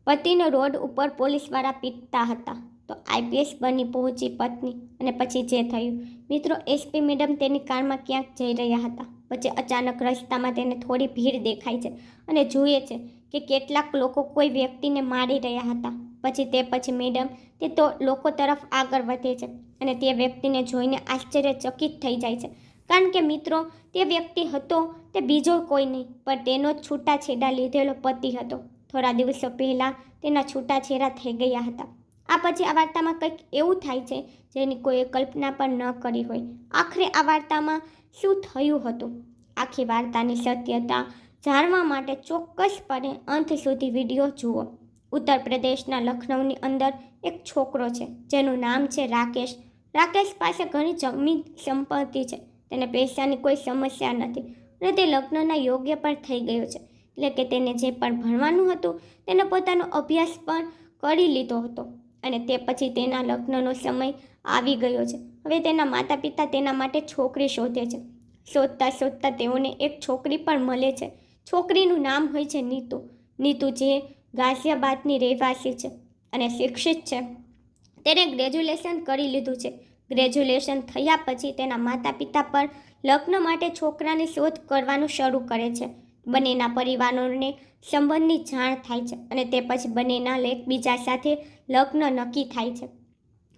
પતિને રોડ ઉપર પોલીસવાળા પીટતા હતા તો આઈપીએસ બની પહોંચી પત્ની અને પછી જે થયું મિત્રો, એસપી મેડમ તેની કારમાં ક્યાંક જઈ રહ્યા હતા. પછી અચાનક રસ્તામાં તેને થોડી ભીડ દેખાય છે અને જુએ છે કે કેટલાક લોકો કોઈ વ્યક્તિને મારી રહ્યા હતા. પછી મેડમ તે તો લોકો તરફ આગળ વધે છે અને તે વ્યક્તિને જોઈને આશ્ચર્યચકિત થઈ જાય છે, કારણ કે મિત્રો તે વ્યક્તિ હતો તે બીજો કોઈ નહીં પણ તેનો જ છૂટાછેડા લીધેલો પતિ હતો. થોડા દિવસો પહેલાં તેના છૂટાછેડા થઈ ગયા હતા. આ પછી આ વાર્તામાં કંઈક એવું થાય છે જેની કોઈએ કલ્પના પણ ન કરી હોય. આખરે આ વાર્તામાં શું થયું હતું? આખી વાર્તાની સત્યતા જાણવા માટે ચોક્કસપણે અંત સુધી વિડીયો જુઓ. ઉત્તર પ્રદેશના લખનૌની અંદર એક છોકરો છે જેનું નામ છે રાકેશ. રાકેશ પાસે ઘણી જમીન સંપત્તિ છે, તેને પૈસાની કોઈ સમસ્યા નથી અને તે લગ્નના યોગ્ય પણ થઈ ગયો છે. એટલે કે તેને જે પણ ભણવાનું હતું તેને પોતાનો અભ્યાસ પણ કરી લીધો હતો અને તે પછી તેના લગ્નનો સમય આવી ગયો છે. હવે તેના માતા પિતા તેના માટે છોકરી શોધે છે. શોધતા તેઓને એક છોકરી પણ મળે છે. છોકરીનું નામ હોય છે નીતુ. નીતુ જે ગાઝિયાબાદની રહેવાસી છે અને શિક્ષિત છે. તેણે ગ્રેજ્યુએશન કરી લીધું છે. ગ્રેજ્યુએશન થયા પછી તેના માતા પિતા પણ લગ્ન માટે છોકરાની શોધ કરવાનું શરૂ કરે છે. બંનેના પરિવારોને સંબંધની જાણ થાય છે અને તે પછી બંનેના એકબીજા સાથે લગ્ન નક્કી થાય છે,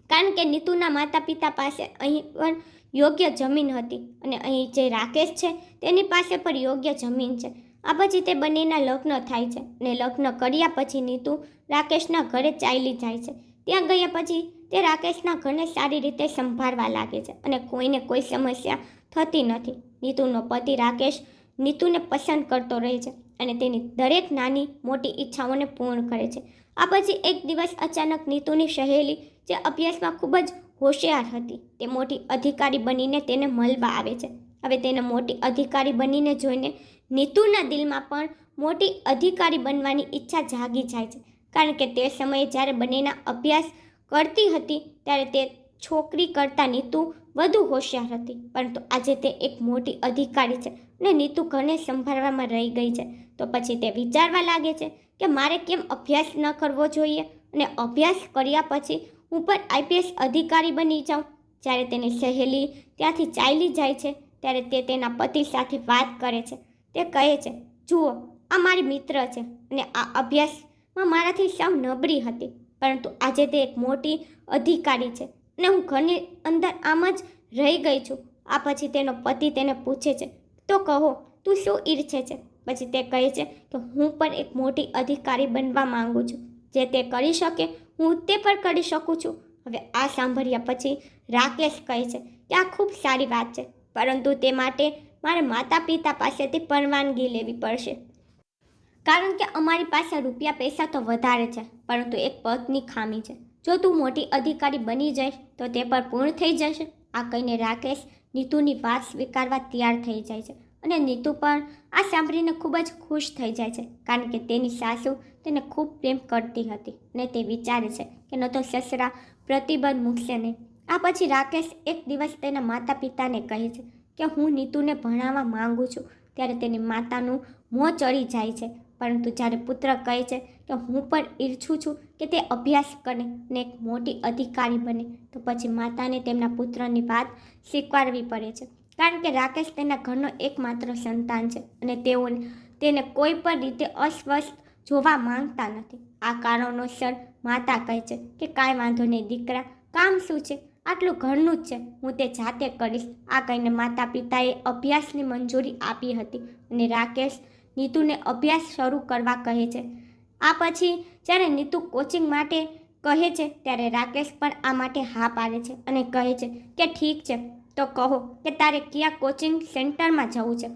કારણ કે નીતુના માતા પિતા પાસે અહીં પણ યોગ્ય જમીન હતી અને અહીં જે રાકેશ છે તેની પાસે પણ યોગ્ય જમીન છે. આ પછી તે બંનેના લગ્ન થાય છે અને લગ્ન કર્યા પછી નીતુ રાકેશના ઘરે ચાલી જાય છે. ત્યાં ગયા પછી તે રાકેશના ઘરને સારી રીતે સંભાળવા લાગે છે અને કોઈને કોઈ સમસ્યા થતી નથી. નીતુનો પતિ રાકેશ નીતુને પસંદ કરતો રહે છે અને તેની દરેક નાની મોટી ઈચ્છાઓને પૂર્ણ કરે છે. આ પછી એક દિવસ અચાનક નીતુની સહેલી જે અભ્યાસમાં ખૂબ જ હોશિયાર હતી તે મોટી અધિકારી બનીને તેને મળવા આવે છે. હવે તેને મોટી અધિકારી બનીને જોઈને નીતુના દિલમાં પણ મોટી અધિકારી બનવાની ઈચ્છા જાગી જાય છે, કારણ કે તે સમયે જ્યારે બંનેના અભ્યાસ કરતી હતી ત્યારે તે છોકરી કરતાં નીતુ વધુ હોશિયાર હતી, પરંતુ આજે તે એક મોટી અધિકારી છે અને નીતુ ઘરને સંભાળવામાં રહી ગઈ છે. તો પછી તે વિચારવા લાગે છે કે મારે કેમ અભ્યાસ ન કરવો જોઈએ અને અભ્યાસ કર્યા પછી હું પણ આઈપીએસ અધિકારી બની જાઉં. જ્યારે તેની સહેલી ત્યાંથી ચાલી જાય છે ત્યારે તે તેના પતિ સાથે વાત કરે છે. તે કહે છે, જુઓ, આ મારી મિત્ર છે અને આ અભ્યાસમાં મારાથી સાવ નબળી હતી, પરંતુ આજે તે એક મોટી અધિકારી છે અને હું ઘરની અંદર આમ જ રહી ગઈ છું. આ પછી તેનો પતિ તેને પૂછે છે, તો કહો તું શું ઈચ્છે છે? પછી તે કહે છે કે હું પણ એક મોટી અધિકારી બનવા માંગુ છું. જે તે કરી શકે હું તે પણ કરી શકું છું. હવે આ સાંભળ્યા પછી રાકેશ કહે છે કે આ ખૂબ સારી વાત છે, પરંતુ તે માટે મારે માતા પિતા પાસેથી પરવાનગી લેવી પડશે, કારણ કે અમારી પાસે રૂપિયા પૈસા તો વધારે છે, પરંતુ એક પગની ખામી છે. જો તું મોટી અધિકારી બની જઈશ તો તે પણ પૂર્ણ થઈ જશે. આ કહીને રાકેશ નીતુની વાત સ્વીકારવા તૈયાર થઈ જાય છે અને નીતુ પણ આ સાંભળીને ખૂબ જ ખુશ થઈ જાય છે, કારણ કે તેની સાસુ તેને ખૂબ પ્રેમ કરતી હતી અને તે વિચારે છે કે ન તો સસરા પ્રતિબંધ મૂકશે નહીં. આ પછી રાકેશ એક દિવસ તેના માતા પિતાને કહે છે કે હું નીતુને ભણાવવા માંગુ છું. ત્યારે તેની માતાનું મોં ચડી જાય છે, પરંતુ જ્યારે પુત્ર કહે છે કે હું પણ ઈચ્છું છું કે તે અભ્યાસ કરે અને એક મોટી અધિકારી બને, તો પછી માતાને તેમના પુત્રની વાત સ્વીકારવી પડે છે, કારણ કે રાકેશ તેના ઘરનો એકમાત્ર સંતાન છે અને તેઓ તેને કોઈ પણ રીતે અસ્વસ્થ જોવા માંગતા નથી. આ કારણોસર માતા કહે છે કે કાંઈ વાંધો નહીં દીકરા, કામ શું છે, આટલું ઘરનું જ છે, હું તે જાતે કરીશ. આ કહીને માતા પિતાએ અભ્યાસની મંજૂરી આપી હતી અને રાકેશ નીતુને અભ્યાસ શરૂ કરવા કહે છે. આ પછી જ્યારે નીતુ કોચિંગ માટે કહે છે ત્યારે રાકેશ પણ આ માટે હા પાડે છે અને કહે છે કે ઠીક છે, તો કહો કે તારે કયા કોચિંગ સેન્ટરમાં જવું છે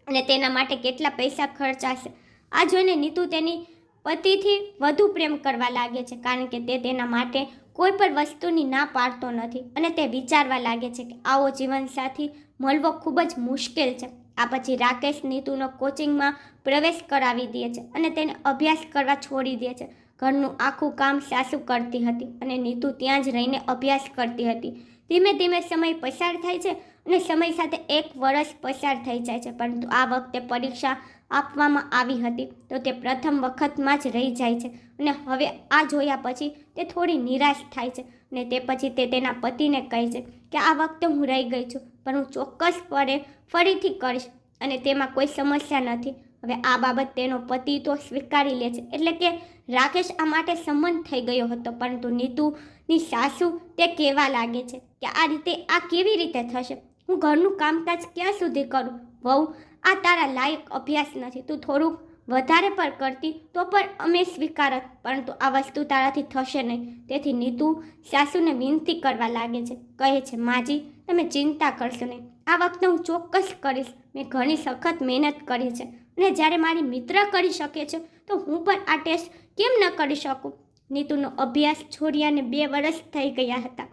અને તેના માટે કેટલા પૈસા ખર્ચાશે. આ જોઈને નીતુ તેની પતિથી વધુ પ્રેમ કરવા લાગે છે, કારણ કે તે તેના માટે કોઈ પણ વસ્તુની ના પાડતો નથી અને તે વિચારવા લાગે છે કે આવો જીવનસાથી મળવો ખૂબ જ મુશ્કેલ છે. આ પછી રાકેશ નીતુનો કોચિંગમાં પ્રવેશ કરાવી દે છે અને તેને અભ્યાસ કરવા છોડી દે છે. ઘરનું આખું કામ સાસુ કરતી હતી અને નીતુ ત્યાં જ રહીને અભ્યાસ કરતી હતી. ધીમે ધીમે સમય પસાર થાય છે અને સમય સાથે 1 વર્ષ પસાર થઈ જાય છે, પરંતુ આ વખતે પરીક્ષા આપવામાં આવી હતી તો તે પ્રથમ વખતમાં જ રહી જાય છે. અને હવે આ જોયા પછી તે થોડી નિરાશ થાય છે અને તે પછી તે તેના પતિને કહે છે કે આ વખતે હું રહી ગઈ છું, પણ હું ચોક્કસપણે ફરીથી કરીશ અને તેમાં કોઈ સમસ્યા નથી. હવે આ બાબત તેનો પતિ તો સ્વીકારી લે છે, એટલે કે રાકેશ આ માટે સંમત થઈ ગયો હતો. પરંતુ નીતુની સાસુ તે કહેવા લાગે છે કે આ રીતે આ કેવી રીતે થશે? હું ઘરનું કામકાજ ક્યાં સુધી કરું? વહુ, આ તારા લાયક અભ્યાસ નથી. તું થોડુંક વધારે પર કરતી તો પણ અમે સ્વીકારત, પરંતુ આ વસ્તુ તારાથી થશે નહીં. તેથી નીતુ સાસુને વિનંતી કરવા લાગે છે, કહે છે, માજી તમે ચિંતા કરશો નહીં, આ વખતે હું ચોક્કસ કરીશ. મેં ઘણી સખત મહેનત કરી છે અને જ્યારે મારી મિત્ર કરી શકે છે તો હું પણ આ ટેસ્ટ કેમ ન કરી શકું? નીતુનો અભ્યાસ છોડ્યાને 2 વર્ષ થઈ ગયા હતા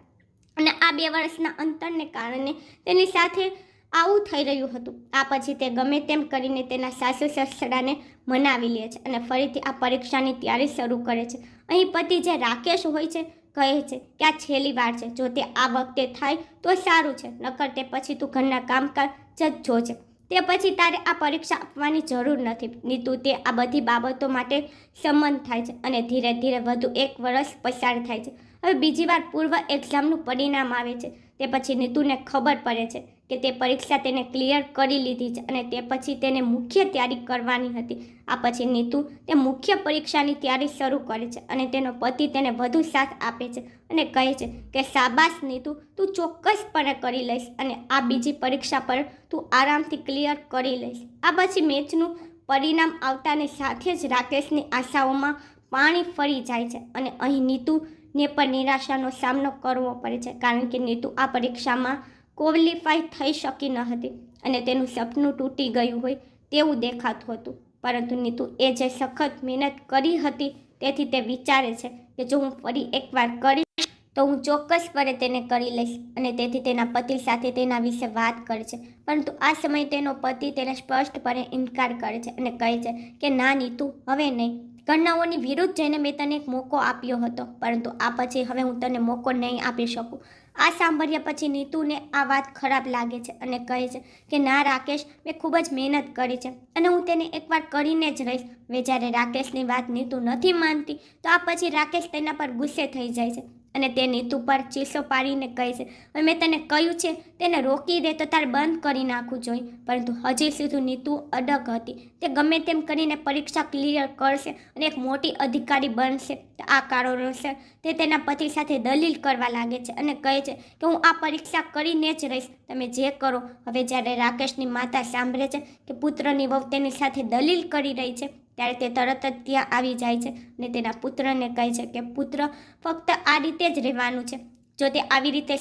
અને આ 2 વર્ષના અંતરને કારણે તેની સાથે આવું થઈ રહ્યું હતું. આ પછી તે ગમે તેમ કરીને તેના સાસુ સસરાને મનાવી લે છે અને ફરીથી આ પરીક્ષાની તૈયારી શરૂ કરે છે. અહીં પતિ જે રાકેશ હોય છે કહે છે કે આ છેલ્લી વાર છે, જો તે આ વખતે થાય તો સારું છે, નકર તે પછી તું ઘરના કામકાજ જ જોજે. તે પછી તારે આ પરીક્ષા આપવાની જરૂર નથી. નીતુ તે આ બધી બાબતો માટે સંમત થાય છે અને ધીરે ધીરે વધુ 1 વર્ષ પસાર થાય છે. હવે બીજી વાર પૂર્વ એક્ઝામનું પરિણામ આવે છે. તે પછી નીતુને ખબર પડે છે કે તે પરીક્ષા તેને ક્લિયર કરી લીધી છે અને તે પછી તેને મુખ્ય તૈયારી કરવાની હતી. આ પછી નીતુ તે મુખ્ય પરીક્ષાની તૈયારી શરૂ કરે છે અને તેનો પતિ તેને વધુ સાથ આપે છે અને કહે છે કે શાબાશ નીતુ, તું ચોક્કસપણે કરી લઈશ અને આ બીજી પરીક્ષા પર તું આરામથી ક્લિયર કરી લઈશ. આ પછી મેચનું પરિણામ આવતાની સાથે જ રાકેશની આશાઓમાં પાણી ફરી જાય છે અને અહીં નીતુને પણ નિરાશાનો સામનો કરવો પડે છે, કારણ કે નીતુ આ પરીક્ષામાં ક્વોલિફાય થઈ શકી ન હતી અને તેનું સપનું તૂટી ગયું હોય તેવું દેખાતું હતું. પરંતુ નીતુ એ જે સખત મહેનત કરી હતી તેથી તે વિચારે છે કે જો હું ફરી એકવાર કરીશ તો હું ચોક્કસપણે તેને કરી લઈશ અને તેથી તેના પતિ સાથે તેના વિશે વાત કરે છે. પરંતુ આ સમયે તેનો પતિ તેને સ્પષ્ટપણે ઇનકાર કરે છે અને કહે છે કે ના નીતુ, હવે નહીં. ઘટનાઓની વિરુદ્ધ જઈને મેં તને એક મોકો આપ્યો હતો, પરંતુ આ પછી હવે હું તને મોકો નહીં આપી શકું. આ સાંભળ્યા પછી નીતુને આ વાત ખરાબ લાગે છે અને કહે છે કે ના રાકેશ, મેં ખૂબ જ મહેનત કરી છે અને હું તેને એકવાર કરીને જ રહીશ. હવે જ્યારે રાકેશની વાત નીતુ નથી માનતી તો આ પછી રાકેશ તેના પર ગુસ્સે થઈ જાય છે અને તે નીતુ પર ચીસો પાડીને કહે છે, હવે મેં તને કહ્યું છે તેને રોકી દે તો તારે બંધ કરી નાખવું જોઈએ. પરંતુ હજી સુધી નીતુ અડગ હતી. તે ગમે તેમ કરીને પરીક્ષા ક્લિયર કરશે અને એક મોટી અધિકારી બનશે. આ કારણોસર તે તેના પતિ સાથે દલીલ કરવા લાગે છે અને કહે છે કે હું આ પરીક્ષા કરીને જ રહીશ, તમે જે કરો. હવે જ્યારે રાકેશની માતા સાંભળે છે કે પુત્રની વહુ તેની સાથે દલીલ કરી રહી છે ત્યારે તે તરત જ ત્યાં આવી જાય છે અને તેના પુત્રને કહે છે કે પુત્ર, ફક્ત આ રીતે જ રહેવાનું છે. જો તે આવી રીતે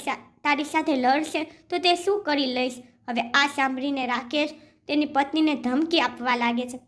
તારી સાથે લડશે તો તે શું કરી લઈશ? હવે આ સાંભળીને રાકેશ તેની પત્નીને ધમકી આપવા લાગે છે,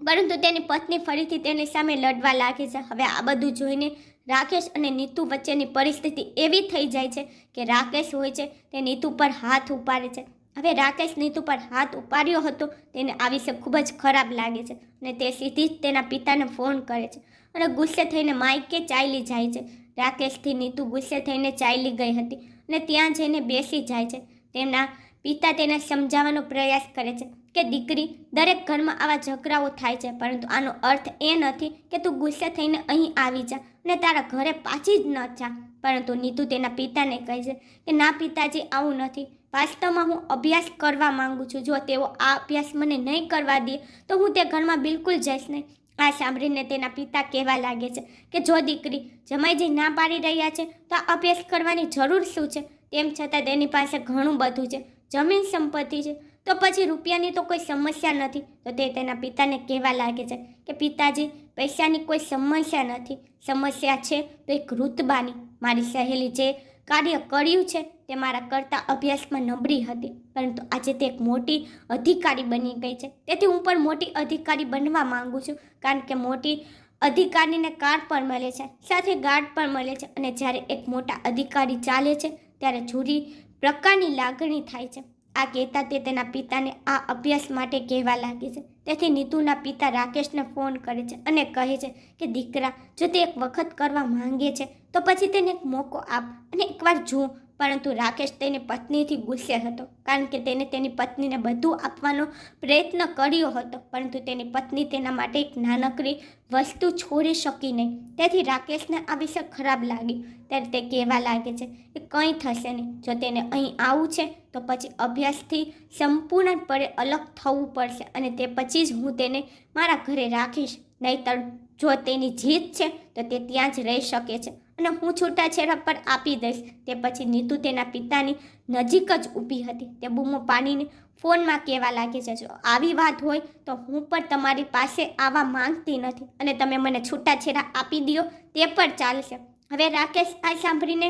પરંતુ તેની પત્ની ફરીથી તેની સામે લડવા લાગે છે. હવે આ બધું જોઈને રાકેશ અને નીતુ વચ્ચેની પરિસ્થિતિ એવી થઈ જાય છે કે રાકેશ હોય છે તે નીતુ પર હાથ ઉપાડે છે. હવે રાકેશ નીતુ પર હાથ ઉપાડ્યો હતો તેને આ વિશે ખૂબ જ ખરાબ લાગે છે અને તે સીધી જ તેના પિતાને ફોન કરે છે અને ગુસ્સે થઈને માયકે ચાલી જાય છે. રાકેશથી નીતુ ગુસ્સે થઈને ચાલી ગઈ હતી અને ત્યાં જઈને બેસી જાય છે. તેમના પિતા તેને સમજાવવાનો પ્રયાસ કરે છે કે દીકરી, દરેક ઘરમાં આવા ઝઘડાઓ થાય છે, પરંતુ આનો અર્થ એ નથી કે તું ગુસ્સે થઈને અહીં આવી જા અને તારા ઘરે પાછી જ ન જા. પરંતુ નીતુ તેના પિતાને કહે છે કે ના પિતાજી, આવું નથી. વાસ્તવમાં હું અભ્યાસ કરવા માંગુ છું. જો તેઓ આ અભ્યાસ મને નહીં કરવા દે તો હું તે ઘરમાં બિલકુલ જઈશ નહીં. આ સાંભળીને તેના પિતા કહેવા લાગે છે કે જો દીકરી, જમાઈજી ના પાડી રહ્યા છે તો આ અભ્યાસ કરવાની જરૂર શું છે? તેમ છતાં તેની પાસે ઘણું બધું છે, જમીન સંપત્તિ છે, તો પછી રૂપિયાની તો કોઈ સમસ્યા નથી. તો તે તેના પિતાને કહેવા લાગે છે કે પિતાજી, પૈસાની કોઈ સમસ્યા નથી. સમસ્યા છે તો એક ઋતબાની. મારી સહેલી જે કાર્ય કર્યું છે તે મારા કરતાં અભ્યાસમાં નબળી હતી, પરંતુ આજે તે એક મોટી અધિકારી બની ગઈ છે. તેથી હું પણ મોટી અધિકારી બનવા માંગુ છું, કારણ કે મોટી અધિકારીને કાર પણ મળે છે, સાથે ગાર્ડ પણ મળે છે અને જ્યારે એક મોટા અધિકારી ચાલે છે ત્યારે જુદી પ્રકારની લાગણી થાય છે. આ કહેતા તે તેના પિતાને આ અભ્યાસ માટે કહેવા લાગે છે. તેથી નીતુના પિતા રાકેશને ફોન કરે છે અને કહે છે કે દીકરા, જો તે એક વખત કરવા માંગે છે તો પછી તેને એક મોકો આપ અને એકવાર જો. પરંતુ રાકેશ તેની પત્નીથી ગુસ્સે હતો, કારણ કે તેને તેની પત્નીને બધું આપવાનો પ્રયત્ન કર્યો હતો, પરંતુ તેની પત્ની તેના માટે એક નાનકડી વસ્તુ છોડી શકી નહીં. તેથી રાકેશને આ વિશે ખરાબ લાગ્યું. ત્યારે તે કહેવા લાગે છે કે કંઈ થશે નહીં, જો તેને અહીં આવવું છે તો પછી અભ્યાસથી સંપૂર્ણપણે અલગ થવું પડશે, અને તે પછી જ હું તેને મારા ઘરે રાખીશ. નહીંતર જો તેની જીત છે તો તે ત્યાં જ રહી શકે છે અને હું છૂટાછેડા પર આપી દઈશ. તે પછી નીતુ તેના પિતાની નજીક જ ઊભી હતી. તે બૂમો પાડીને ફોનમાં કહેવા લાગે છે, જો આવી વાત હોય તો હું પણ તમારી પાસે આવવા માંગતી નથી અને તમે મને છૂટાછેડા આપી દો તે પણ ચાલશે. હવે રાકેશ આ સાંભળીને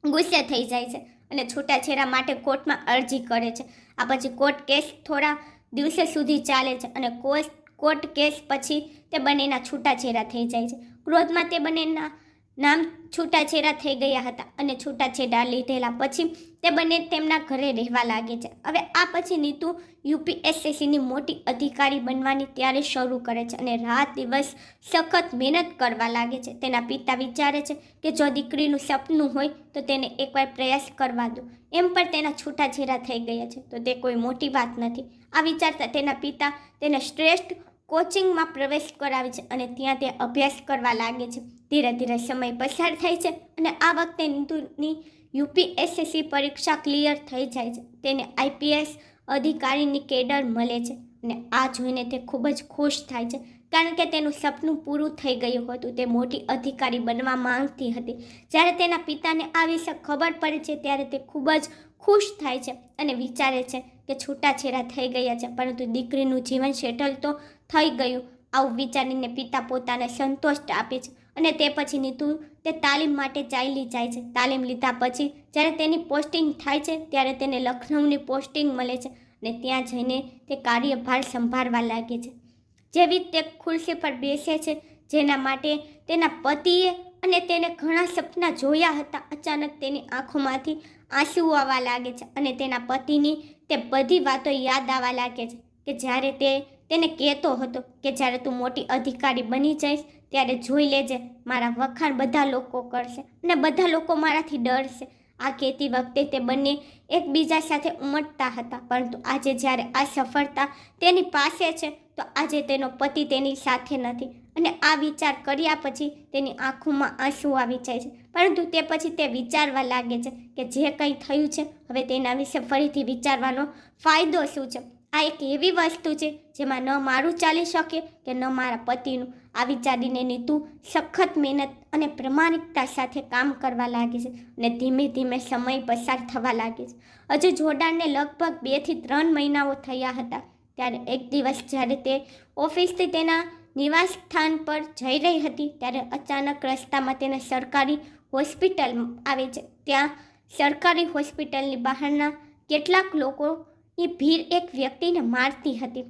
ગુસ્સે થઈ જાય છે અને છૂટાછેડા માટે કોર્ટમાં અરજી કરે છે. આ પછી કોર્ટ કેસ થોડા દિવસો સુધી ચાલે છે અને કોર્ટ કેસ પછી તે બંનેના છૂટાછેડા થઈ જાય છે. ક્રોધમાં તે બંનેના નામ છૂટાછેડા થઈ ગયા હતા અને છૂટાછેડા લીધેલા પછી તે બંને તેમના ઘરે રહેવા લાગે છે. હવે આ પછી નીતુ UPSCની મોટી અધિકારી બનવાની તૈયારી શરૂ કરે છે અને રાત દિવસ સખત મહેનત કરવા લાગે છે. તેના પિતા વિચારે છે કે જો દીકરીનું સપનું હોય તો તેને એકવાર પ્રયાસ કરવા દો. એમ પણ તેના છૂટાછેડા થઈ ગયા છે તો તે કોઈ મોટી વાત નથી. આ વિચારતા તેના પિતા તેને શ્રેષ્ઠ કોચિંગમાં પ્રવેશ કરાવે છે અને ત્યાં તે અભ્યાસ કરવા લાગે છે. ધીરે ધીરે સમય પસાર થાય છે અને આ વખતે નીતુની UPSC પરીક્ષા ક્લિયર થઈ જાય છે. તેને IPS અધિકારીની કેડર મળે છે અને આ જોઈને તે ખૂબ જ ખુશ થાય છે, કારણ કે તેનું સપનું પૂરું થઈ ગયું હતું. તે મોટી અધિકારી બનવા માંગતી હતી. જ્યારે તેના પિતાને આ વિશે ખબર પડે છે ત્યારે તે ખૂબ જ ખુશ થાય છે અને વિચારે છે કે છૂટાછેડા થઈ ગયા છે પરંતુ દીકરીનું જીવન સેટલ તો થઈ ગયું. આવું વિચારીને પિતા પોતાને સંતોષ આપે છે અને તે પછી નીતુ તે તાલીમ માટે ચાલી જાય છે. તાલીમ લીધા પછી જ્યારે તેની પોસ્ટિંગ થાય છે ત્યારે તેને લખનૌની પોસ્ટિંગ મળે છે અને ત્યાં જઈને તે કાર્યભાર સંભાળવા લાગે છે. જેવી તે ખુરશી પર બેસે છે જેના માટે તેના પતિએ અને તેને ઘણા સપના જોયા હતા, અચાનક તેની આંખોમાંથી આંસુ આવવા લાગે છે અને તેના પતિની તે બધી વાતો યાદ આવવા લાગે છે કે જ્યારે તેને કહેતો હતો કે જ્યારે તું મોટી અધિકારી બની જઈશ ત્યારે જોઈ લેજે, મારા વખાણ બધા લોકો કરશે અને બધા લોકો મારાથી ડરશે. આ કહેતી વખતે તે બંને એકબીજા સાથે ઉમટતા હતા, પરંતુ આજે જ્યારે આ સફળતા તેની પાસે છે તો આજે તેનો પતિ તેની સાથે નથી અને આ વિચાર કર્યા પછી તેની આંખોમાં આંસુ આવી જાય છે. પરંતુ તે પછી તે વિચારવા લાગે છે કે જે કંઈ થયું છે હવે તેના વિશે ફરીથી વિચારવાનો ફાયદો શું છે. આ એક એવી વસ્તુ છે જેમાં ન મારું ચાલી શકે કે ન મારા પતિનું. આ વિચારીને નીતુ સખત મહેનત અને પ્રમાણિકતા સાથે કામ કરવા લાગે છે અને ધીમે ધીમે સમય પસાર થવા લાગે છે. હજુ જોડાણને લગભગ 2 થી 3 મહિનાઓ થયા હતા ત્યારે એક દિવસ જ્યારે તે ઓફિસથી તેના નિવાસ સ્થાન પર જઈ રહી હતી ત્યારે અચાનક રસ્તામાં તેને સરકારી હોસ્પિટલ આવે છે. ત્યાં સરકારી હોસ્પિટલની બહારના કેટલાક લોકોની ભીડ એક વ્યક્તિને મારતી હતી.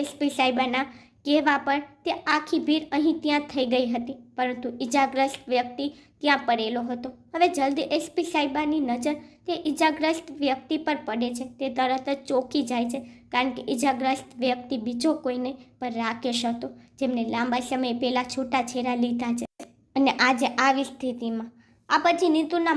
SP સાહેબાના કહેવા પર તે આખી ભીડ અહીં ત્યાં થઈ ગઈ હતી, પરંતુ ઈજાગ્રસ્ત વ્યક્તિ ત્યાં પડેલો હતો. હવે જલ્દી SP સાહેબાની નજર તે ઈજાગ્રસ્ત વ્યક્તિ પર પડે છે. તે તરત જ ચોંકી જાય છે, કારણ કે ઈજાગ્રસ્ત વ્યક્તિ બીજો કોઈ નહીં પણ રાકેશ હતો, જેમને લાંબા સમય પહેલાં છૂટાછેડા લીધા છે અને આજે આવી સ્થિતિમાં. આ પછી નીતુના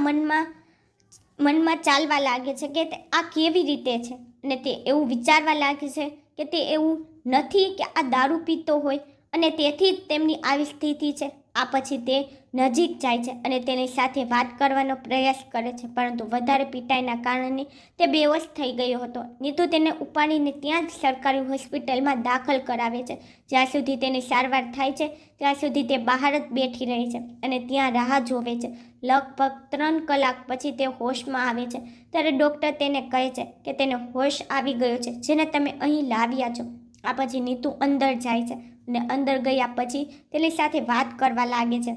મનમાં ચાલવા લાગે છે કે આ કેવી રીતે છે અને તે એવું વિચારવા લાગે છે કે તે એવું નથી કે આ દારૂ પીતો હોય અને તેથી જ તેમની આવી સ્થિતિ છે. આ પછી તે નજીક જાય છે અને તેની સાથે વાત કરવાનો પ્રયાસ કરે છે, પરંતુ વધારે પીટાઈના કારણે તે બેહોશ થઈ ગયો હતો. નીતુ તેને ઉપાડીને ત્યાં જ સરકારી હોસ્પિટલમાં દાખલ કરાવે છે. જ્યાં સુધી તેની સારવાર થાય છે ત્યાં સુધી તે બહાર જ બેઠી રહે છે અને ત્યાં રાહ જોવે છે. લગભગ 3 કલાક પછી તે હોશમાં આવે છે. ત્યારે ડૉક્ટર તેને કહે છે કે તેને હોશ આવી ગયો છે, જેને તમે અહીં લાવ્યા છો. આ પછી નીતુ અંદર જાય છે અને અંદર ગયા પછી તેની સાથે વાત કરવા લાગે છે.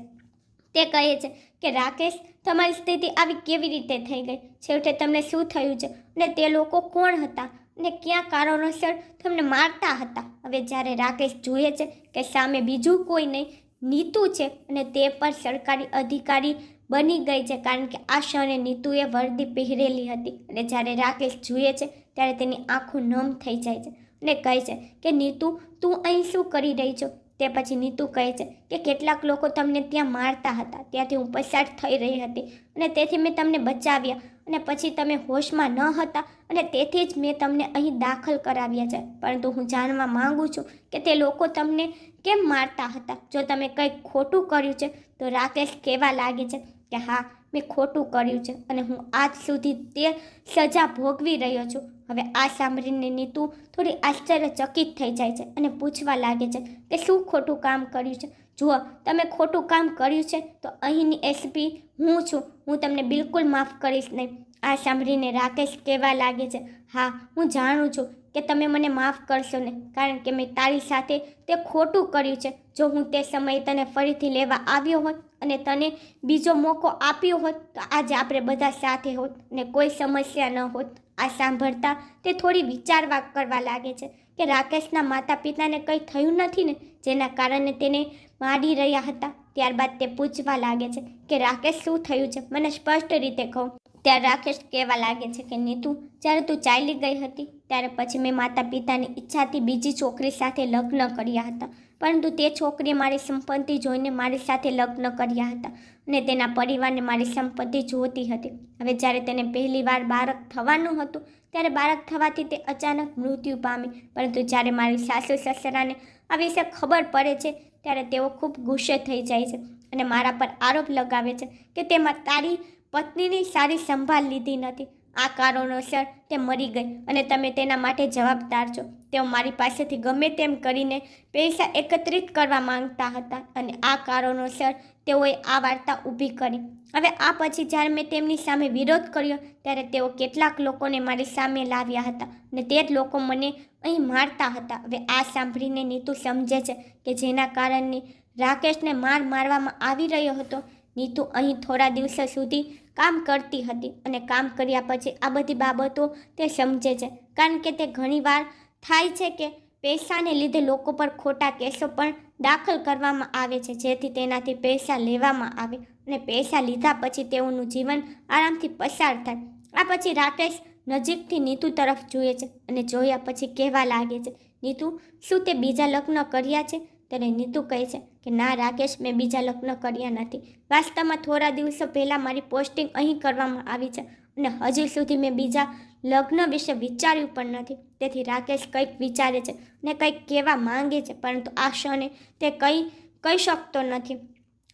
તે કહે છે કે રાકેશ, તમારી સ્થિતિ આવી કેવી રીતે થઈ ગઈ? છેવટે તમને શું થયું છે અને તે લોકો કોણ હતા અને કયા કારણોસર તમને મારતા હતા? હવે જ્યારે રાકેશ જુએ છે કે સામે બીજું કોઈ નહીં, નીતુ છે અને તે પણ સરકારી અધિકારી બની ગઈ છે, કારણ કે આ ક્ષણે નીતુએ વર્દી પહેરેલી હતી. અને જ્યારે રાકેશ જુએ છે ત્યારે તેની આંખો નમ થઈ જાય છે અને કહે છે કે નીતુ, તું અહીં શું કરી રહી છો? તે પછી નીતુ કહે છે કે કેટલાક લોકો તમને ત્યાં મારતા હતા, ત્યાંથી હું પસાર થઈ રહી હતી અને તેથી મેં તમને બચાવ્યા અને પછી તમે હોશમાં ન હતા અને તેથી જ મેં તમને અહીં દાખલ કરાવ્યા છે. પરંતુ હું જાણવા માંગુ છું કે તે લોકો તમને કેમ મારતા હતા? જો તમે કંઈક ખોટું કર્યું છે તો રાકેશ કહેવા લાગે છે કે હા, મેં ખોટું કર્યું છે અને હું આજ સુધી તે સજા ભોગવી રહ્યો છું. હવે આ સાંભળીને નીતુ થોડી આશ્ચર્યચકિત થઈ જાય છે અને પૂછવા લાગે છે કે શું ખોટું કામ કર્યું છે? જુઓ, તમે ખોટું કામ કર્યું છે તો અહીંની એસપી હું છું. હું તમને બિલકુલ માફ કરીશ નહીં. આ સાંભળીને રાકેશ કહેવા લાગે છે, હા, હું જાણું છું કે તમે મને માફ કરશો નહીં, કારણ કે મેં તારી સાથે તે ખોટું કર્યું છે. જો હું તે સમયે તને ફરીથી લેવા આવ્યો હોત અને તને બીજો મોકો આપ્યો હોત તો આજે આપણે બધા સાથે હોત અને કોઈ સમસ્યા ન હોત. આ સાંભળતા તે થોડી વિચારવા કરવા લાગે છે કે રાકેશના માતા પિતાને કંઈ થયું નથી ને, જેના કારણે તેને મારી રહ્યા હતા. ત્યારબાદ તે પૂછવા લાગે છે કે રાકેશ, શું થયું છે? મને સ્પષ્ટ રીતે કહો. ત્યારે રાકેશ કહેવા લાગે છે કે નીતુ, જ્યારે તું ચાલી ગઈ હતી ત્યારે પછી મેં માતા પિતાની ઈચ્છાથી બીજી છોકરી સાથે લગ્ન કર્યા હતા, પરંતુ તે છોકરીએ મારી સંપત્તિ જોઈને મારી સાથે લગ્ન કર્યા હતા અને તેના પરિવારને મારી સંપત્તિ જોતી હતી. હવે જ્યારે તેને પહેલી વાર બાળક થવાનું હતું ત્યારે બાળક થવાથી તે અચાનક મૃત્યુ પામી. પરંતુ જ્યારે મારી સાસુ સસરાને આ વિશે ખબર પડે છે ત્યારે તેઓ ખૂબ ગુસ્સે થઈ જાય છે અને મારા પર આરોપ લગાવે છે કે તેમાં તારી પત્નીની સારી સંભાળ લીધી નથી. આ કારણોસર તે મરી ગઈ અને તમે તેના માટે જવાબદાર છો. તેઓ મારી પાસેથી ગમે તેમ કરીને પૈસા એકત્રિત કરવા માંગતા હતા અને આ કારણોસર તેઓએ આ વાર્તા ઊભી કરી. હવે આ પછી જ્યારે મેં તેમની સામે વિરોધ કર્યો ત્યારે તેઓ કેટલાક લોકોને મારી સામે લાવ્યા હતા અને તે જ લોકો મને અહીં મારતા હતા. હવે આ સાંભળીને નીતુ સમજે છે કે જેના કારણે રાકેશને મારવામાં આવી રહ્યો હતો. નીતુ અહીં થોડા દિવસો સુધી કામ કરતી હતી અને કામ કર્યા પછી આ બધી બાબતો તે સમજે છે, કારણ કે તે ઘણીવાર થાય છે કે પૈસાને લીધે લોકો પર ખોટા કેસો પણ દાખલ કરવામાં આવે છે, જેથી તેનાથી પૈસા લેવામાં આવે અને પૈસા લીધા પછી તેઓનું જીવન આરામથી પસાર થાય. આ પછી રાકેશ નજીકથી નીતુ તરફ જુએ છે અને જોયા પછી કહેવા લાગે છે, નીતુ, શું તે બીજા લગ્ન કર્યા છે? ત્યારે નીતુ કહે છે કે ના રાકેશ, મેં બીજા લગ્ન કર્યા નથી. વાસ્તવમાં થોડા દિવસો પહેલાં મારી પોસ્ટિંગ અહીં કરવામાં આવી છે અને હજુ સુધી મેં બીજા લગ્ન વિશે વિચાર્યું પણ નથી. તેથી રાકેશ કંઈક વિચારે છે અને કંઈક કહેવા માંગે છે, પરંતુ આ ક્ષણે તે કંઈ કહી શકતો નથી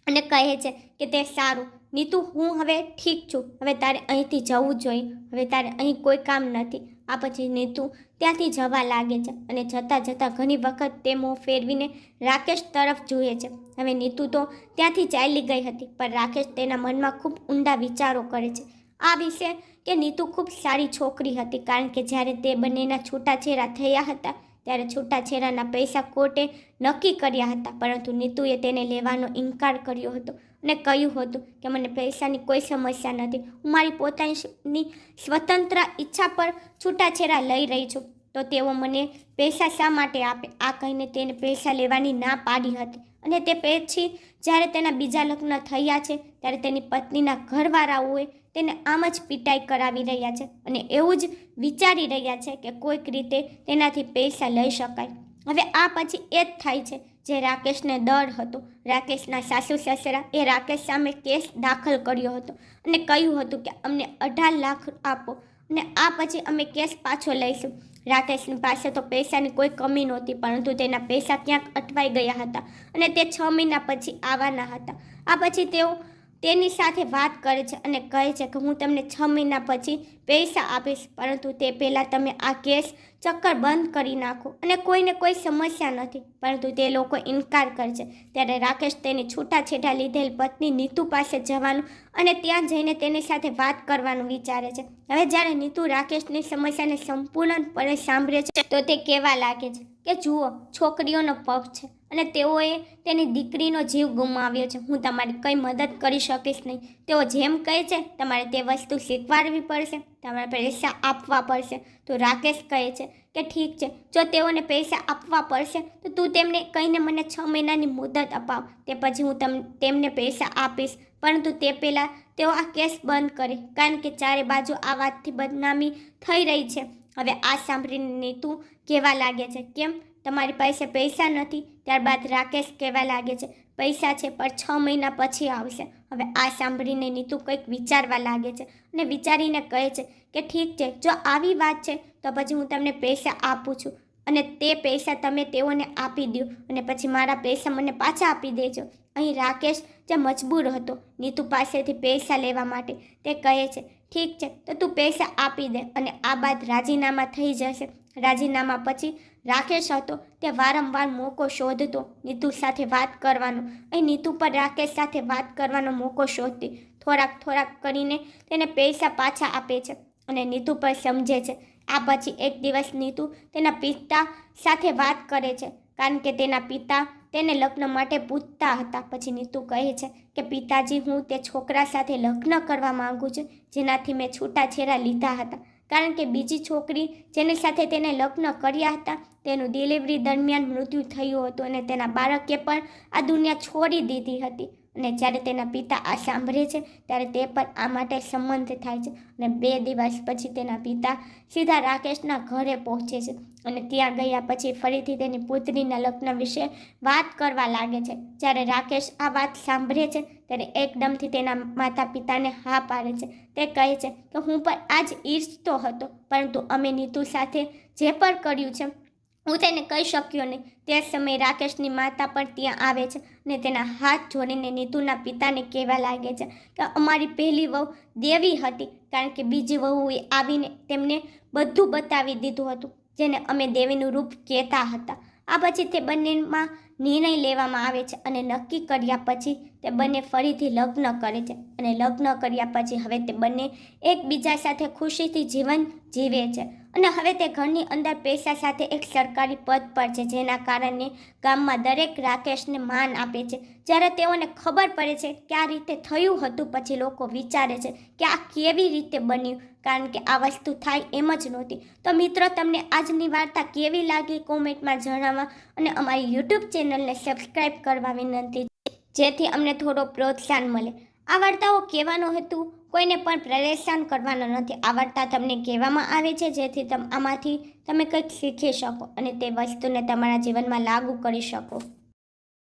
અને કહે છે કે તે સારું નીતુ, હું હવે ઠીક છું. હવે તારે અહીંથી જવું જોઈએ. હવે તારે અહીં કોઈ કામ નથી. આ પછી નીતુ ત્યાંથી જવા લાગે છે અને જતાં જતાં ઘણી વખત તે મોં ફેરવીને રાકેશ તરફ જુએ છે. હવે નીતુ તો ત્યાંથી ચાલી ગઈ હતી, પણ રાકેશ તેના મનમાં ખૂબ ઊંડા વિચારો કરે છે આ વિશે કે નીતુ ખૂબ સારી છોકરી હતી, કારણ કે જ્યારે તે બંનેના છૂટાછેડા થયા હતા ત્યારે છૂટાછેડાના પૈસા કોર્ટે નક્કી કર્યા હતા, પરંતુ નીતુએ તેને લેવાનો ઇનકાર કર્યો હતો અને કહ્યું હતું કે મને પૈસાની કોઈ સમસ્યા નથી. હું મારી પોતાની સ્વતંત્ર ઈચ્છા પર છૂટાછેડા લઈ રહી છું, તો તેઓ મને પૈસા શા માટે આપે? આ કહીને તેને પૈસા લેવાની ના પાડી હતી. અને તે પછી જ્યારે તેના બીજા લગ્ન થયા છે ત્યારે તેની પત્નીના ઘરવાળાઓએ તેને આમ જ પિટાઈ કરાવી રહ્યા છે અને એવું જ વિચારી રહ્યા છે કે કોઈક રીતે તેનાથી પૈસા લઈ શકાય. હવે આ પછી એ જ થાય છે જે રાકેશને ડર હતો. રાકેશના સાસુ સસરા એ રાકેશ સામે કેસ દાખલ કર્યો હતો અને કહ્યું હતું કે અમને 18 લાખ આપો અને આ પછી અમે કેસ પાછો લઈશું. રાકેશની પાસે તો પૈસાની કોઈ કમી નહોતી, પરંતુ તેના પૈસા ક્યાંક અટવાઈ ગયા હતા અને તે 6 મહિના પછી આવવાના હતા. આ પછી તેઓ તેની સાથે વાત કરે છે અને કહે છે કે હું તમને 6 મહિના પછી પૈસા આપીશ, પરંતુ તે પહેલાં તમે આ કેસ ચક્કર બંધ કરી નાખો અને કોઈને કોઈ સમસ્યા નથી. પરંતુ તે લોકો ઇનકાર કરે છે. ત્યારે રાકેશ તેની છૂટાછેડા લીધેલ પત્ની નીતુ પાસે જવાનું અને ત્યાં જઈને તેની સાથે વાત કરવાનું વિચારે છે. હવે જ્યારે નીતુ રાકેશની સમસ્યાને સંપૂર્ણપણે સાંભળે છે તો તે કહેવા લાગે છે કે જુઓ, છોકરીઓનો પગ છે અને તેઓએ તેની દીકરીનો જીવ ગુમાવ્યો છે. હું તમારી કંઈ મદદ કરી શકીશ નહીં. તેઓ જેમ કહે છે તમારે તે વસ્તુ શીખવાડવી પડશે, તમારે પૈસા આપવા પડશે. તો રાકેશ કહે છે કે ઠીક છે, જો તેઓને પૈસા આપવા પડશે તો તું તેમને કહીને મને 6 મહિનાની મુદત અપાવ, તે પછી હું તેમને પૈસા આપીશ. પરંતુ તે પહેલાં તેઓ આ કેસ બંધ કરે, કારણ કે ચારે બાજુ આ વાતથી બદનામી થઈ રહી છે. હવે આ સાંભળીને નીતુ કહેવા લાગે છે, કેમ તમારી પાસે પૈસા નથી. ત્યારબાદ રાકેશ કહેવા લાગે છે પૈસા છે પણ 6 મહિના પછી આવશે. હવે આ સાંભળીને નીતુ કંઈક વિચારવા લાગે છે અને વિચારીને કહે છે કે ઠીક છે, જો આવી વાત છે તો પછી હું તમને પૈસા આપું છું અને તે પૈસા તમે તેઓને આપી દો અને પછી મારા પૈસા મને પાછા આપી દેજો. અહીં રાકેશ જે મજબૂર હતો નીતુ પાસેથી પૈસા લેવા માટે, તે કહે છે ઠીક છે તો તું પૈસા આપી દે અને આ બાદ રાજીનામા થઈ જશે. રાજીનામા પછી રાકેશ હતો તે વારંવાર મોકો શોધતો નીતુ સાથે વાત કરવાનો. અહીં નીતુ પર રાકેશ સાથે વાત કરવાનો મોકો શોધતી. થોડાક કરીને તેને પૈસા પાછા આપે છે અને નીતુ પર સમજે છે. આ પછી એક દિવસ નીતુ તેના પિતા સાથે વાત કરે છે કારણ કે તેના પિતા તેને લગ્ન માટે પૂછતા હતા. પછી નીતુ કહે છે કે પિતાજી, હું તે છોકરા સાથે લગ્ન કરવા માંગુ છું જેનાથી મેં છૂટાછેડા લીધા હતા, કારણ કે બીજી છોકરી જેની સાથે તેને લગ્ન કર્યા હતા તેનું ડિલિવરી દરમિયાન મૃત્યુ થયું હતું અને તેના બાળકે પણ આ દુનિયા છોડી દીધી હતી. અને જ્યારે તેના પિતા આ સાંભળે છે ત્યારે તે પણ આ માટે સંમત થાય છે અને 2 દિવસ પછી તેના પિતા સીધા રાકેશના ઘરે પહોંચે છે અને ત્યાં ગયા પછી ફરીથી તેની પુત્રીના લગ્ન વિશે વાત કરવા લાગે છે. જ્યારે રાકેશ આ વાત સાંભળે છે ત્યારે એકદમથી તેના માતા પિતાને હા પાડે છે. તે કહે છે કે હું પણ આ જ ઈચ્છતો હતો, પરંતુ અમે નીતુ સાથે જે પણ કર્યું છે હું તેને કહી શક્યો નહીં. તે સમયે રાકેશની માતા પણ ત્યાં આવે છે અને તેના હાથ જોડીને નીતુના પિતાને કહેવા લાગે છે કે અમારી પહેલી વહુ દેવી હતી, કારણ કે બીજી વહુએ આવીને તેમને બધું બતાવી દીધું હતું જેને અમે દેવીનું રૂપ કહેતા હતા. આ પછી તે બંનેમાં નિર્ણય લેવામાં આવે છે અને નક્કી કર્યા પછી તે બંને ફરીથી લગ્ન કરે છે અને લગ્ન કર્યા પછી હવે તે બંને એકબીજા સાથે ખુશીથી જીવન જીવે છે અને હવે તે ઘરની અંદર પૈસા સાથે એક સરકારી પદ પર છે, જેના કારણે ગામમાં દરેક રાકેશને માન આપે છે. જ્યારે તેઓને ખબર પડે છે કે આ રીતે થયું હતું પછી લોકો વિચારે છે કે આ કેવી રીતે બન્યું, કારણ કે આ વસ્તુ થાય એમ જ નહોતી. તો મિત્રો, તમને આજની વાર્તા કેવી લાગી કોમેન્ટમાં જણાવવા અને અમારી યુટ્યુબ ચેનલને સબસ્ક્રાઈબ કરવા વિનંતી, જેથી અમને થોડો પ્રોત્સાહન મળે. આ વાર્તાઓ કહેવાનો હેતુ કોઈને પણ પરેશાન કરવાનો નથી. આ વાર્તા તમને કહેવામાં આવે છે જેથી આમાંથી તમે કંઈક શીખી શકો અને તે વસ્તુને તમારા જીવનમાં લાગુ કરી શકો.